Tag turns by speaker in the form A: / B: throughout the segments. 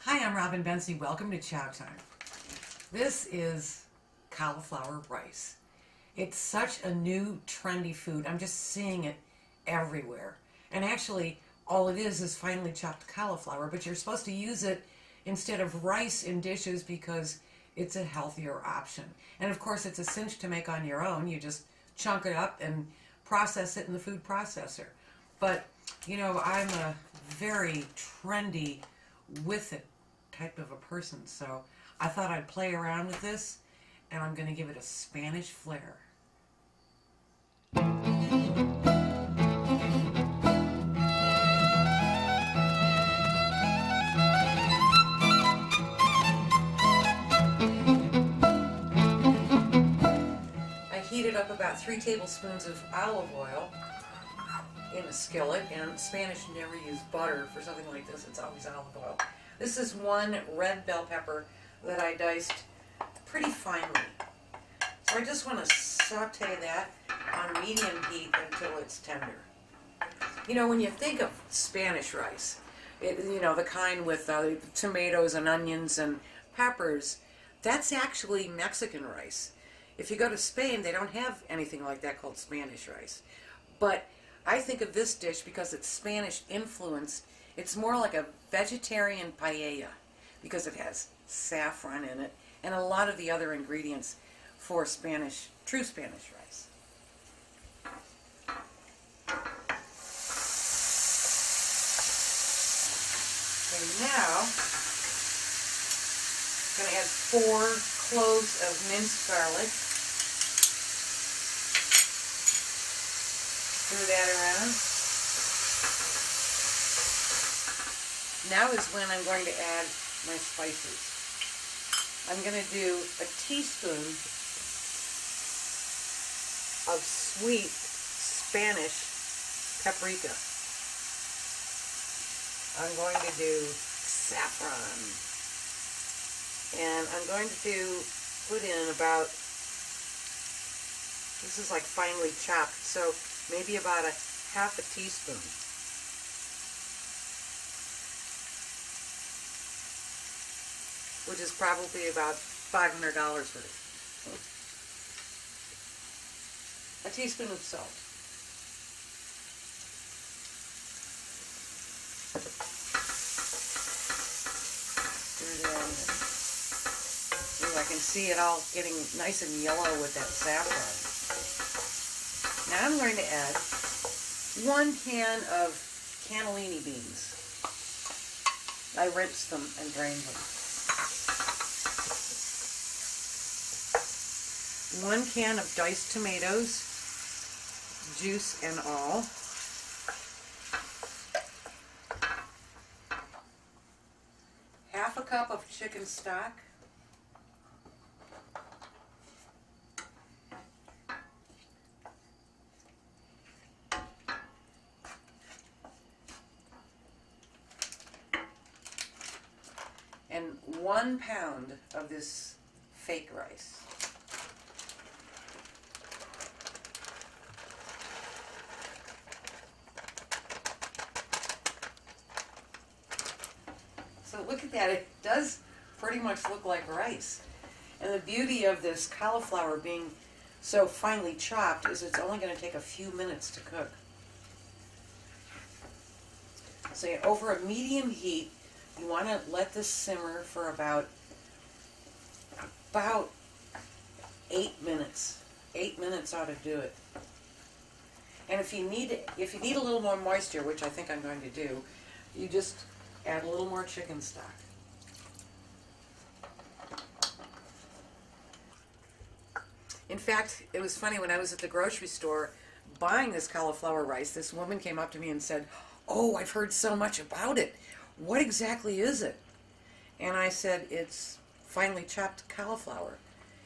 A: Hi, I'm Robin Bensley. Welcome to Chow Time. This is cauliflower rice. It's such a new, trendy food. I'm just seeing it everywhere. And actually, all it is finely chopped cauliflower, but you're supposed to use it instead of rice in dishes because it's a healthier option. And of course, it's a cinch to make on your own. You just chunk it up and process it in the food processor. But, you know, I'm a very trendy with it type of a person, so I thought I'd play around with this, and I'm going to give it a Spanish flair. I heated up about 3 tablespoons of olive oil in a skillet, and Spanish never use butter for something like this. It's always olive oil. This is 1 red bell pepper that I diced pretty finely. So I just want to saute that on medium heat until it's tender. You know, when you think of Spanish rice, the kind with tomatoes and onions and peppers, that's actually Mexican rice. If you go to Spain, they don't have anything like that called Spanish rice. But I think of this dish because it's Spanish influenced. It's more like a vegetarian paella because it has saffron in it and a lot of the other ingredients for true Spanish rice. And now, I'm going to add 4 cloves of minced garlic. Stir that around. Now is when I'm going to add my spices. I'm going to do a teaspoon of sweet Spanish paprika. I'm going to do saffron. And I'm going to put in about, this is like finely chopped, so maybe about a half a teaspoon. Which is probably about $500 worth. A teaspoon of salt. Stir that in. Ooh, I can see it all getting nice and yellow with that saffron. Now I'm going to add 1 can of cannellini beans. I rinsed them and drained them. 1 can of diced tomatoes, juice and all. Half a cup of chicken stock. And 1 pound of this fake rice. So look at that, it does pretty much look like rice. And the beauty of this cauliflower being so finely chopped is it's only going to take a few minutes to cook. So over a medium heat, you want to let this simmer for about 8 minutes. 8 minutes ought to do it. And if you need a little more moisture, which I think I'm going to do, you just add a little more chicken stock. In fact, it was funny, when I was at the grocery store buying this cauliflower rice, this woman came up to me and said, "Oh, I've heard so much about it. What exactly is it?" And I said, "It's finely chopped cauliflower."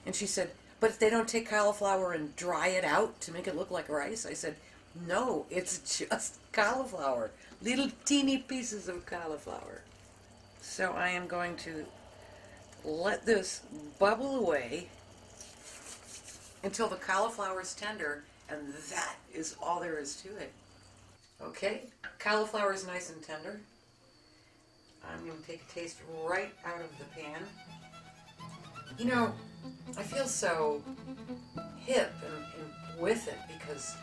A: And she said, "But they don't take cauliflower and dry it out to make it look like rice?" I said, "No, it's just cauliflower. Little teeny pieces of cauliflower." So I am going to let this bubble away until the cauliflower is tender, and that is all there is to it. Okay, cauliflower is nice and tender. I'm going to take a taste right out of the pan. You know, I feel so hip and with it because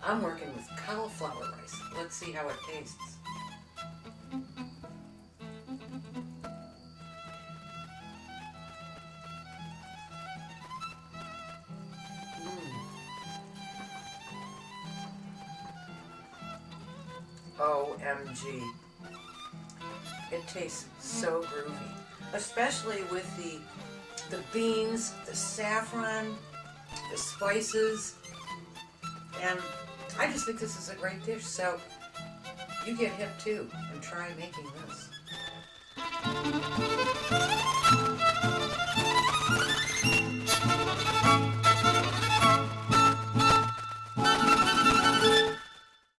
A: I'm working with cauliflower rice. Let's see how it tastes. OMG. It tastes so groovy, especially with the beans, the saffron, the spices, and I just think this is a great dish. So you get hip too and try making this.